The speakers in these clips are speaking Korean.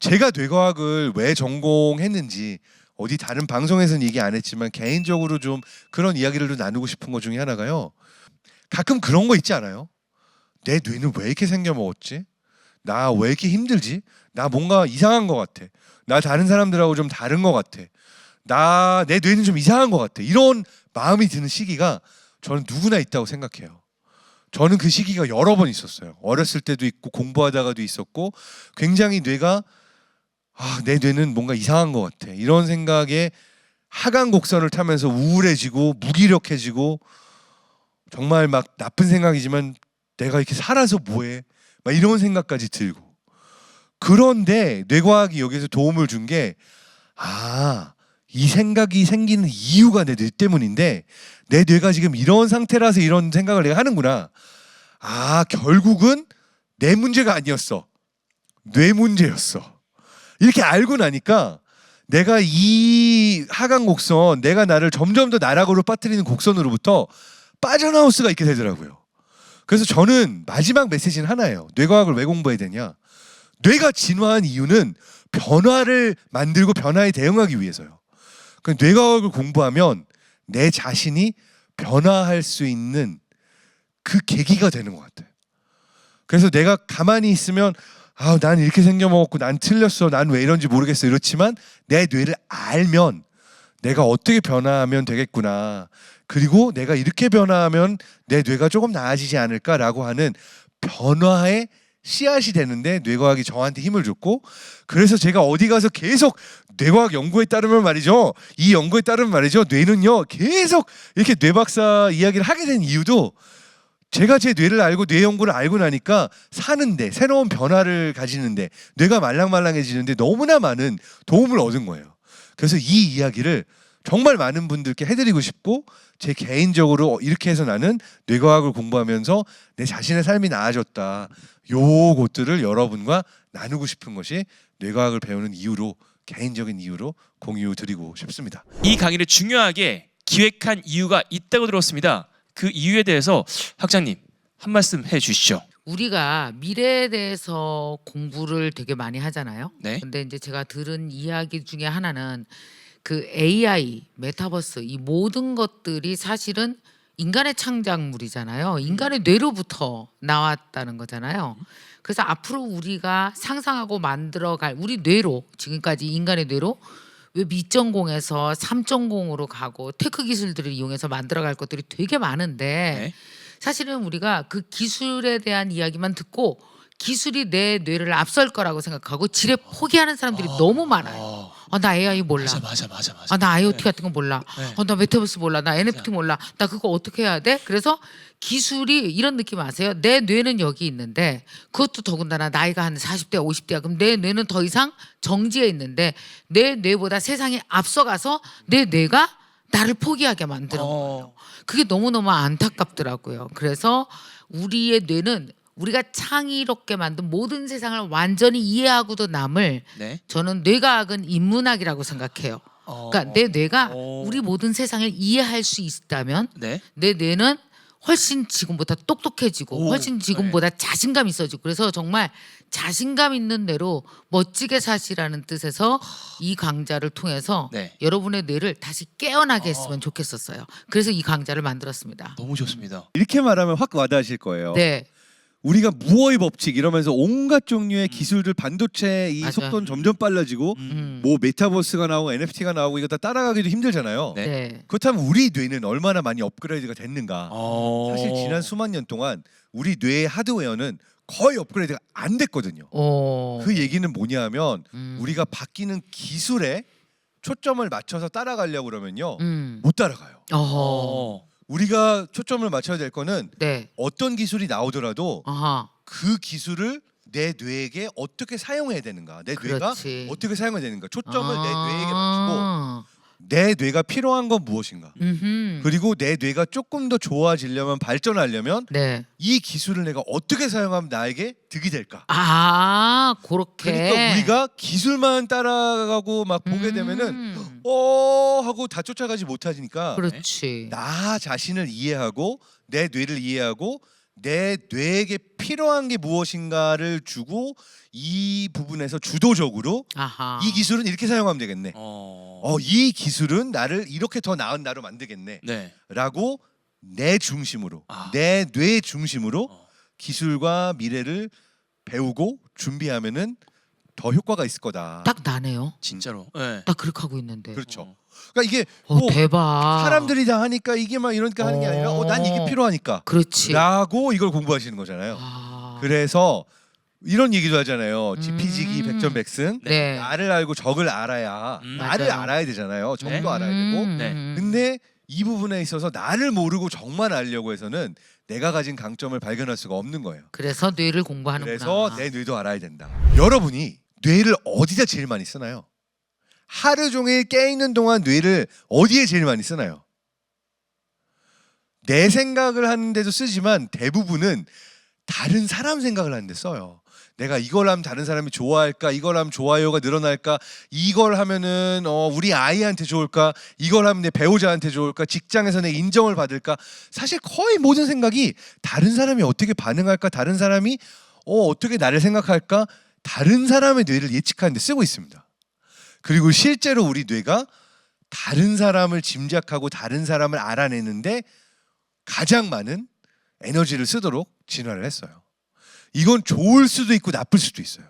제가 뇌과학을 왜 전공했는지 어디 다른 방송에서는 얘기 안 했지만 개인적으로 좀 그런 이야기를 좀 나누고 싶은 것 중에 하나가요. 가끔 그런 거 있지 않아요? 내 뇌는 왜 이렇게 생겨먹었지? 나 왜 이렇게 힘들지? 나 뭔가 이상한 것 같아. 나 다른 사람들하고 좀 다른 것 같아. 내 뇌는 좀 이상한 것 같아. 이런 마음이 드는 시기가 저는 누구나 있다고 생각해요. 저는 그 시기가 여러 번 있었어요. 어렸을 때도 있고 공부하다가도 있었고 굉장히 내 뇌는 뭔가 이상한 것 같아. 이런 생각에 하강 곡선을 타면서 우울해지고 무기력해지고 정말 막 나쁜 생각이지만 내가 이렇게 살아서 뭐해? 막 이런 생각까지 들고. 그런데 뇌과학이 여기서 도움을 준 게 이 생각이 생기는 이유가 내 뇌 때문인데 내 뇌가 지금 이런 상태라서 이런 생각을 내가 하는구나. 결국은 내 문제가 아니었어. 뇌 문제였어. 이렇게 알고 나니까 내가 이 하강 곡선, 내가 나를 점점 더 나락으로 빠뜨리는 곡선으로부터 빠져나올 수가 있게 되더라고요. 그래서 저는 마지막 메시지는 하나예요. 뇌과학을 왜 공부해야 되냐? 뇌가 진화한 이유는 변화를 만들고 변화에 대응하기 위해서요. 뇌과학을 공부하면 내 자신이 변화할 수 있는 그 계기가 되는 것 같아요. 그래서 내가 가만히 있으면 난 이렇게 생겨먹었고 난 틀렸어. 난 왜 이런지 모르겠어. 이렇지만 내 뇌를 알면 내가 어떻게 변화하면 되겠구나. 그리고 내가 이렇게 변화하면 내 뇌가 조금 나아지지 않을까라고 하는 변화의 씨앗이 되는데 뇌과학이 저한테 힘을 줬고, 그래서 제가 어디 가서 계속 뇌과학 연구에 따르면 말이죠. 이 연구에 따르면 말이죠. 뇌는요. 계속 이렇게 뇌박사 이야기를 하게 된 이유도 제가 제 뇌를 알고 뇌 연구를 알고 나니까 사는데 새로운 변화를 가지는데 뇌가 말랑말랑해지는데 너무나 많은 도움을 얻은 거예요. 그래서 이 이야기를 정말 많은 분들께 해드리고 싶고 제 개인적으로 이렇게 해서 나는 뇌과학을 공부하면서 내 자신의 삶이 나아졌다. 요것들을 여러분과 나누고 싶은 것이 뇌과학을 배우는 이유로 개인적인 이유로 공유드리고 싶습니다. 이 강의를 중요하게 기획한 이유가 있다고 들었습니다. 그 이유에 대해서 학장님 한 말씀 해주시죠. 우리가 미래에 대해서 공부를 되게 많이 하잖아요. 네. 근데 이제 제가 들은 이야기 중에 하나는 그 AI, 메타버스 이 모든 것들이 사실은 인간의 창작물이잖아요. 인간의 뇌로부터 나왔다는 거잖아요. 그래서 앞으로 우리가 상상하고 만들어갈 우리 뇌로 지금까지 인간의 뇌로 왜 2.0에서 3.0으로 가고 테크 기술들을 이용해서 만들어갈 것들이 되게 많은데 네. 사실은 우리가 그 기술에 대한 이야기만 듣고 기술이 내 뇌를 앞설 거라고 생각하고 지레 포기하는 사람들이 너무 많아요. 나 AI 몰라. 맞아. 나 IoT 같은 거 몰라. 네. 나 메타버스 몰라. 나 NFT 몰라. 나 그거 어떻게 해야 돼? 그래서 기술이 이런 느낌 아세요? 내 뇌는 여기 있는데 그것도 더군다나 나이가 한 40대, 50대야. 그럼 내 뇌는 더 이상 정지해 있는데 내 뇌보다 세상이 앞서가서 내 뇌가 나를 포기하게 만드는 거예요. 그게 너무너무 안타깝더라고요. 그래서 우리의 뇌는 우리가 창의롭게 만든 모든 세상을 완전히 이해하고도 남을 네. 저는 뇌과학은 인문학이라고 생각해요. 그러니까 내 뇌가 우리 모든 세상을 이해할 수 있다면 네. 내 뇌는 훨씬 지금보다 똑똑해지고 오, 훨씬 지금보다 자신감 있어지고 그래서 정말 자신감 있는 뇌로 멋지게 사시라는 뜻에서 이 강좌를 통해서 네. 여러분의 뇌를 다시 깨어나게 했으면 좋겠었어요. 그래서 이 강좌를 만들었습니다. 너무 좋습니다. 이렇게 말하면 확 와닿으실 거예요. 네. 우리가 무어의 법칙 이러면서 온갖 종류의 기술들 반도체 이 맞아요. 속도는 점점 빨라지고 뭐 메타버스가 나오고 NFT가 나오고 이거 다 따라가기도 힘들잖아요. 네. 네. 그렇다면 우리 뇌는 얼마나 많이 업그레이드가 됐는가? 사실 지난 수만 년 동안 우리 뇌의 하드웨어는 거의 업그레이드가 안 됐거든요. 그 얘기는 뭐냐면 우리가 바뀌는 기술에 초점을 맞춰서 따라가려고 그러면요 못 따라가요. 우리가 초점을 맞춰야 될 거는 네. 어떤 기술이 나오더라도 아하. 그 기술을 내 뇌에게 어떻게 사용해야 되는가, 내 뇌가 그렇지. 어떻게 사용해야 되는가, 초점을 내 뇌에게 맞추고 내 뇌가 필요한 건 무엇인가, 그리고 내 뇌가 조금 더 좋아지려면 발전하려면 네. 이 기술을 내가 어떻게 사용하면 나에게 득이 될까. 그렇게. 그러니까 우리가 기술만 따라가고 막 보게 되면은 하고 다 쫓아가지 못하니까 그렇지. 나 자신을 이해하고 내 뇌를 이해하고 내 뇌에게 필요한 게 무엇인가를 주고 이 부분에서 주도적으로 아하. 이 기술은 이렇게 사용하면 되겠네. 이 기술은 나를 이렇게 더 나은 나로 만들겠네. 네. 라고 내 중심으로, 아. 내 뇌 중심으로 어. 기술과 미래를 배우고 준비하면은 더 효과가 있을 거다. 딱 나네요. 진짜로. 네. 딱 그렇게 하고 있는데. 그렇죠. 그러니까 이게 어, 뭐 대박. 사람들이 다 하니까 이게 막 이러니까 하는 게 아니라 난 이게 필요하니까 그렇지. 라고 이걸 공부하시는 거잖아요. 아. 그래서 이런 얘기도 하잖아요. 지피지기 백전백승. 네. 나를 알고 적을 알아야 나를 맞아요. 알아야 되잖아요. 적도 네. 알아야 되고. 네. 근데 이 부분에 있어서 나를 모르고 적만 알려고 해서는 내가 가진 강점을 발견할 수가 없는 거예요. 그래서 뇌를 공부하는구나. 그래서 내 뇌도 알아야 된다. 여러분이 뇌를 어디다 제일 많이 쓰나요? 하루 종일 깨있는 동안 뇌를 어디에 제일 많이 쓰나요? 내 생각을 하는데도 쓰지만 대부분은 다른 사람 생각을 하는데 써요. 내가 이걸 하면 다른 사람이 좋아할까? 이걸 하면 좋아요가 늘어날까? 이걸 하면은 우리 아이한테 좋을까? 이걸 하면 내 배우자한테 좋을까? 직장에서 내 인정을 받을까? 사실 거의 모든 생각이 다른 사람이 어떻게 반응할까? 다른 사람이 어떻게 나를 생각할까? 다른 사람의 뇌를 예측하는 데 쓰고 있습니다. 그리고 실제로 우리 뇌가 다른 사람을 짐작하고 다른 사람을 알아내는데 가장 많은 에너지를 쓰도록 진화를 했어요. 이건 좋을 수도 있고 나쁠 수도 있어요.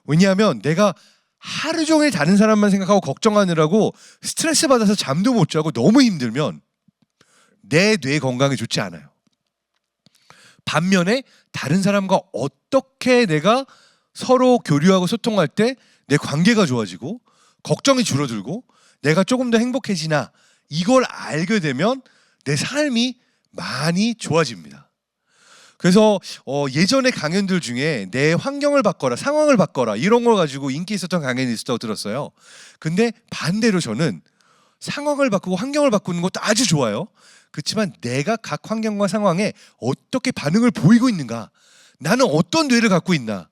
왜냐하면 내가 하루 종일 다른 사람만 생각하고 걱정하느라고 스트레스 받아서 잠도 못 자고 너무 힘들면 내 뇌 건강에 좋지 않아요. 반면에 다른 사람과 어떻게 내가 서로 교류하고 소통할 때 내 관계가 좋아지고 걱정이 줄어들고 내가 조금 더 행복해지나 이걸 알게 되면 내 삶이 많이 좋아집니다. 그래서 예전에 강연들 중에 내 환경을 바꿔라, 상황을 바꿔라 이런 걸 가지고 인기 있었던 강연이 있었다고 들었어요. 근데 반대로 저는 상황을 바꾸고 환경을 바꾸는 것도 아주 좋아요. 그렇지만 내가 각 환경과 상황에 어떻게 반응을 보이고 있는가, 나는 어떤 뇌를 갖고 있나,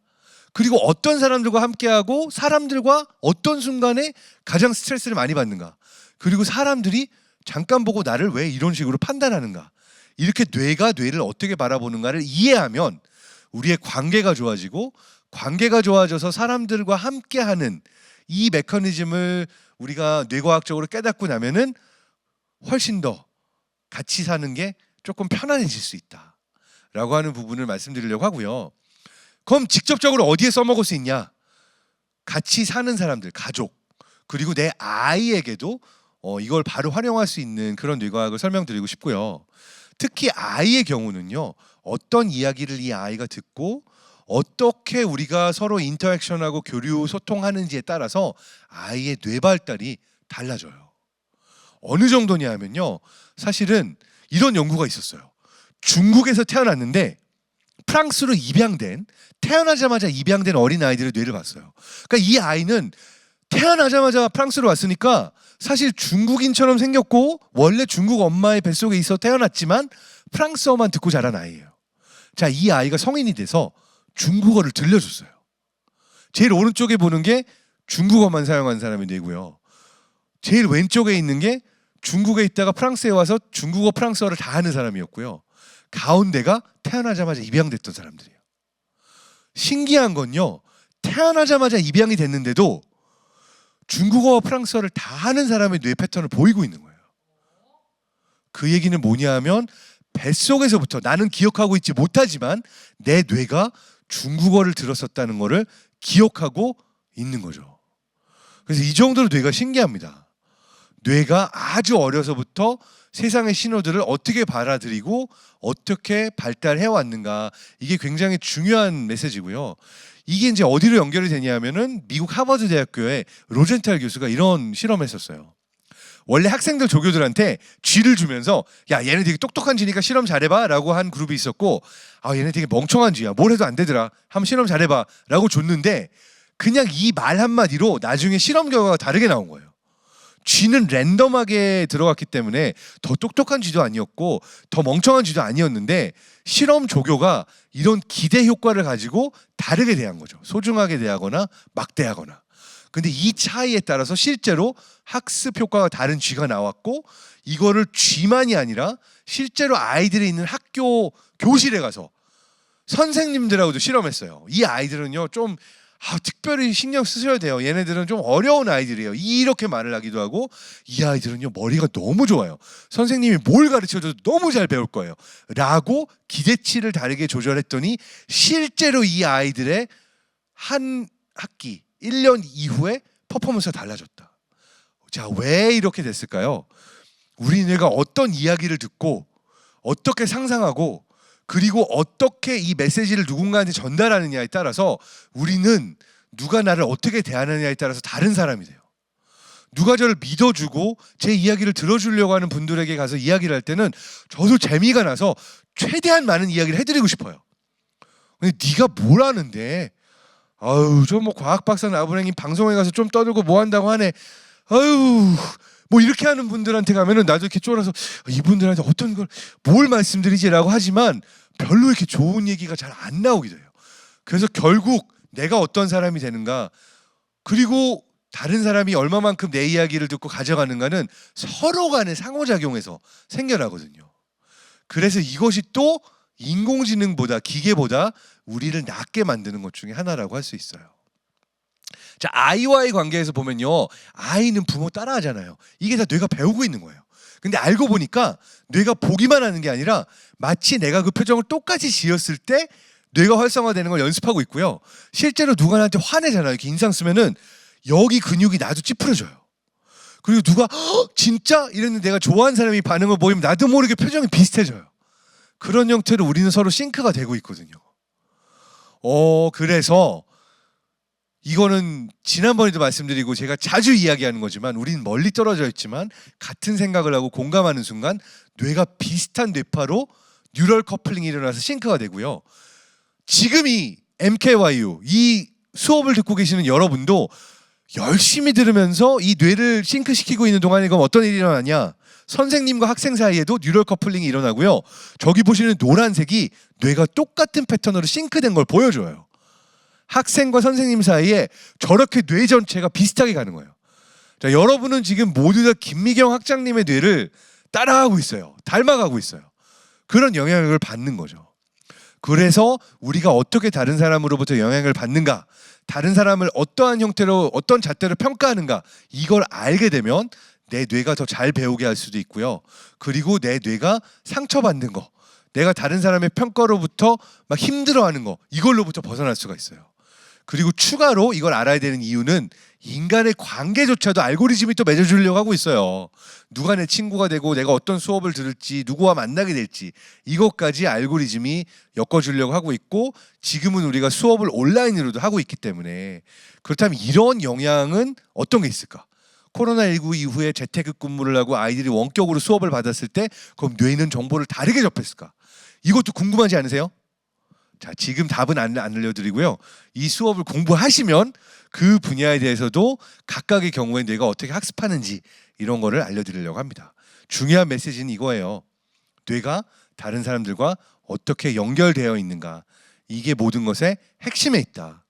그리고 어떤 사람들과 함께하고 사람들과 어떤 순간에 가장 스트레스를 많이 받는가, 그리고 사람들이 잠깐 보고 나를 왜 이런 식으로 판단하는가, 이렇게 뇌가 뇌를 어떻게 바라보는가를 이해하면 우리의 관계가 좋아지고 관계가 좋아져서 사람들과 함께하는 이 메커니즘을 우리가 뇌과학적으로 깨닫고 나면은 훨씬 더 같이 사는 게 조금 편안해질 수 있다라고 하는 부분을 말씀드리려고 하고요. 그럼 직접적으로 어디에 써먹을 수 있냐? 같이 사는 사람들, 가족, 그리고 내 아이에게도 이걸 바로 활용할 수 있는 그런 뇌과학을 설명드리고 싶고요. 특히 아이의 경우는요, 어떤 이야기를 이 아이가 듣고 어떻게 우리가 서로 인터랙션하고 교류 소통하는지에 따라서 아이의 뇌 발달이 달라져요. 어느 정도냐 하면요, 사실은 이런 연구가 있었어요. 중국에서 태어났는데 프랑스로 입양된, 태어나자마자 입양된 어린아이들의 뇌를 봤어요. 그러니까 이 아이는 태어나자마자 프랑스로 왔으니까 사실 중국인처럼 생겼고 원래 중국 엄마의 뱃속에 있어 태어났지만 프랑스어만 듣고 자란 아이예요. 자, 이 아이가 성인이 돼서 중국어를 들려줬어요. 제일 오른쪽에 보는 게 중국어만 사용하는 사람이 뇌고요. 제일 왼쪽에 있는 게 중국에 있다가 프랑스에 와서 중국어, 프랑스어를 다 하는 사람이었고요. 가운데가 태어나자마자 입양됐던 사람들이에요. 신기한 건요, 태어나자마자 입양이 됐는데도 중국어와 프랑스어를 다 하는 사람의 뇌 패턴을 보이고 있는 거예요. 그 얘기는 뭐냐 하면 뱃속에서부터 나는 기억하고 있지 못하지만 내 뇌가 중국어를 들었었다는 거를 기억하고 있는 거죠. 그래서 이 정도로 뇌가 신기합니다. 뇌가 아주 어려서부터 세상의 신호들을 어떻게 받아들이고 어떻게 발달해 왔는가, 이게 굉장히 중요한 메시지고요. 이게 이제 어디로 연결이 되냐면은 미국 하버드 대학교의 로젠탈 교수가 이런 실험을 했었어요. 원래 학생들 조교들한테 쥐를 주면서 야, 얘네 되게 똑똑한 쥐니까 실험 잘해봐 라고 한 그룹이 있었고, 얘네 되게 멍청한 쥐야, 뭘 해도 안 되더라, 한번 실험 잘해봐 라고 줬는데 그냥 이 말 한마디로 나중에 실험 결과가 다르게 나온 거예요. 쥐는 랜덤하게 들어갔기 때문에 더 똑똑한 쥐도 아니었고 더 멍청한 쥐도 아니었는데 실험 조교가 이런 기대 효과를 가지고 다르게 대한 거죠. 소중하게 대하거나 막대하거나. 근데 이 차이에 따라서 실제로 학습 효과가 다른 쥐가 나왔고 이거를 쥐만이 아니라 실제로 아이들이 있는 학교 교실에 가서 선생님들하고도 실험했어요. 이 아이들은요 좀 특별히 신경 쓰셔야 돼요. 얘네들은 좀 어려운 아이들이에요. 이렇게 말을 하기도 하고 이 아이들은요 머리가 너무 좋아요. 선생님이 뭘 가르쳐줘도 너무 잘 배울 거예요. 라고 기대치를 다르게 조절했더니 실제로 이 아이들의 한 학기 1년 이후에 퍼포먼스가 달라졌다. 자, 왜 이렇게 됐을까요? 우리 뇌가 어떤 이야기를 듣고 어떻게 상상하고 그리고 어떻게 이 메시지를 누군가한테 전달하느냐에 따라서 우리는 누가 나를 어떻게 대하느냐에 따라서 다른 사람이 돼요. 누가 저를 믿어주고 제 이야기를 들어주려고 하는 분들에게 가서 이야기를 할 때는 저도 재미가 나서 최대한 많은 이야기를 해드리고 싶어요. 근데 네가 뭘 아는데? 아유, 저 뭐 과학 박사 나부랭이 방송에 가서 좀 떠들고 뭐 한다고 하네. 아유, 뭐 이렇게 하는 분들한테 가면은 나도 이렇게 쫄아서 이분들한테 어떤 걸 뭘 말씀드리지라고 하지만 별로 이렇게 좋은 얘기가 잘 안 나오게 돼요. 그래서 결국 내가 어떤 사람이 되는가 그리고 다른 사람이 얼마만큼 내 이야기를 듣고 가져가는가는 서로 간의 상호작용에서 생겨나거든요. 그래서 이것이 또 인공지능보다 기계보다 우리를 낫게 만드는 것 중에 하나라고 할 수 있어요. 자, 아이와의 관계에서 보면요, 아이는 부모 따라하잖아요. 이게 다 뇌가 배우고 있는 거예요. 근데 알고 보니까 뇌가 보기만 하는 게 아니라 마치 내가 그 표정을 똑같이 지었을 때 뇌가 활성화되는 걸 연습하고 있고요. 실제로 누가 나한테 화내잖아요. 이렇게 인상 쓰면은 여기 근육이 나도 찌푸려져요. 그리고 누가 진짜 이랬는데 내가 좋아하는 사람이 반응을 보이면 나도 모르게 표정이 비슷해져요. 그런 형태로 우리는 서로 싱크가 되고 있거든요. 그래서 이거는 지난번에도 말씀드리고 제가 자주 이야기하는 거지만 우리는 멀리 떨어져 있지만 같은 생각을 하고 공감하는 순간 뇌가 비슷한 뇌파로 뉴럴 커플링이 일어나서 싱크가 되고요. 지금 이 MKYU 이 수업을 듣고 계시는 여러분도 열심히 들으면서 이 뇌를 싱크시키고 있는 동안에 그럼 어떤 일이 일어나냐? 선생님과 학생 사이에도 뉴럴 커플링이 일어나고요. 저기 보시는 노란색이 뇌가 똑같은 패턴으로 싱크된 걸 보여줘요. 학생과 선생님 사이에 저렇게 뇌 전체가 비슷하게 가는 거예요. 자, 여러분은 지금 모두 다 김미경 학장님의 뇌를 따라하고 있어요. 닮아가고 있어요. 그런 영향을 받는 거죠. 그래서 우리가 어떻게 다른 사람으로부터 영향을 받는가, 다른 사람을 어떠한 형태로 어떤 잣대로 평가하는가 이걸 알게 되면 내 뇌가 더 잘 배우게 할 수도 있고요. 그리고 내 뇌가 상처받는 거, 내가 다른 사람의 평가로부터 막 힘들어하는 거 이걸로부터 벗어날 수가 있어요. 그리고 추가로 이걸 알아야 되는 이유는 인간의 관계조차도 알고리즘이 또 맺어주려고 하고 있어요. 누가 내 친구가 되고 내가 어떤 수업을 들을지 누구와 만나게 될지 이것까지 알고리즘이 엮어주려고 하고 있고 지금은 우리가 수업을 온라인으로도 하고 있기 때문에 그렇다면 이런 영향은 어떤 게 있을까? 코로나19 이후에 재택 근무를 하고 아이들이 원격으로 수업을 받았을 때 그럼 뇌는 정보를 다르게 접했을까? 이것도 궁금하지 않으세요? 자, 지금 답은 안 알려드리고요. 이 수업을 공부하시면 그 분야에 대해서도 각각의 경우에 뇌가 어떻게 학습하는지 이런 거를 알려드리려고 합니다. 중요한 메시지는 이거예요. 뇌가 다른 사람들과 어떻게 연결되어 있는가. 이게 모든 것의 핵심에 있다.